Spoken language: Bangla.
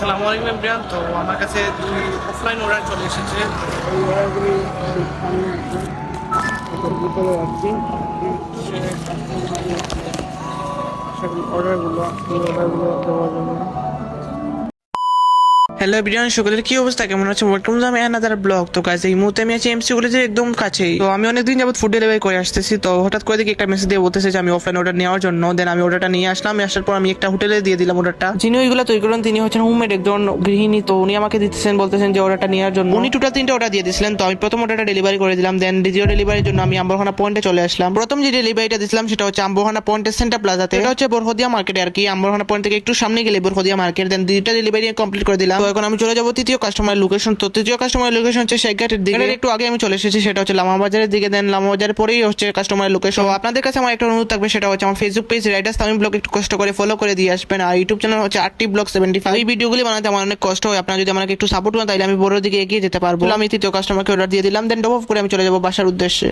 আসসালামু আলাইকুম এভরিওয়ান। তো আমার কাছে দুই অফলাইন অর্ডার চলে এসেছে। এই অর্ডারগুলি এটার ভিতরে রাখছি অর্ডারগুলো দেওয়ার জন্য। হ্যালো এভরিওয়ান, সকলের কি অবস্থা, কেমন আছে? Welcome to another blog. তো গাইস, এই মুহূর্তে আমি আছি এমসি কলেজের একদম কাছেই। তো আমি অনেকদিন যাবত ফুড ডেলিভারি করে আসতেছি। তো হঠাৎ করে দেখি একটা মেসেজ দিয়ে বলতেছে যে আমি অফলাইন অর্ডার নেওয়ার জন্য। দেন আমি অর্ডারটা নিয়ে আসলাম। আসার পর আমি একটা হোটেলে দিয়ে দিলাম অর্ডারটা। যিনি ওইগুলো তৈরি করেন তিনি হচ্ছেন হোমমেড একজন গৃহিণী। তো উনি আমাকে দিতেছেন, বলতেছেন যে অর্ডারটা নেওয়ার জন্য। উনি টোটাল 3টা অর্ডার দিয়ে দিয়েছিলেন। তো আমি প্রথম অর্ডারটা ডেলিভারি করে দিলাম। দেন দ্বিতীয় ডেলিভারির জন্য আমি আম্বরখানা পয়েন্টে চলে আসলাম। প্রথম যে ডেলিভারিটা দিয়েছিলাম সেটা হচ্ছে আম্বরখানা পয়েন্টের সেন্টার প্লাজাতে। এটা হচ্ছে বরহদিয়া মার্কেটে আর কি। আম্বরখানা পয়েন্ট থেকে একটু সামনে গেলে বরহদিয়া মার্কেট। দেন 2টা ডেলিভারি কমপ্লিট করে দিলাম। তো এখন আমি চলে যাবো তৃতীয় কাস্টমার লোকেশন। তো তৃতীয় কাস্টমার লোকেশন হচ্ছে শেখঘাটের দিকে। একটু আগে আমি চলে এসেছি, সেটা হচ্ছে লামা বাজারের দিকে। দেন লামা বাজারের পরেই হচ্ছে কাস্টমার লোকেশন। তো আপনাদের কাছে আমার একটা অনুরোধ থাকবে, সেটা হচ্ছে আমার Facebook page Riders Tamim blog একটু কষ্ট করে ফলো করে দিয়ে আসবেন। আর ইউটিউব চ্যানেল হচ্ছে আরটি ব্লগ 75। এই ভিডিওগুলি বানাতে আমার অনেক কষ্ট হয়। আপনারা যদি আমাকে একটু সাপোর্ট করেন তাহলে আমি বড় দিকে এগিয়ে যেতে পারবো। আমি তৃতীয় কাস্টমারকে অর্ডার দিয়ে দিলাম। দেন ড্রপ অফ করে আমি চলে যাবো বাসার উদ্দেশ্যে।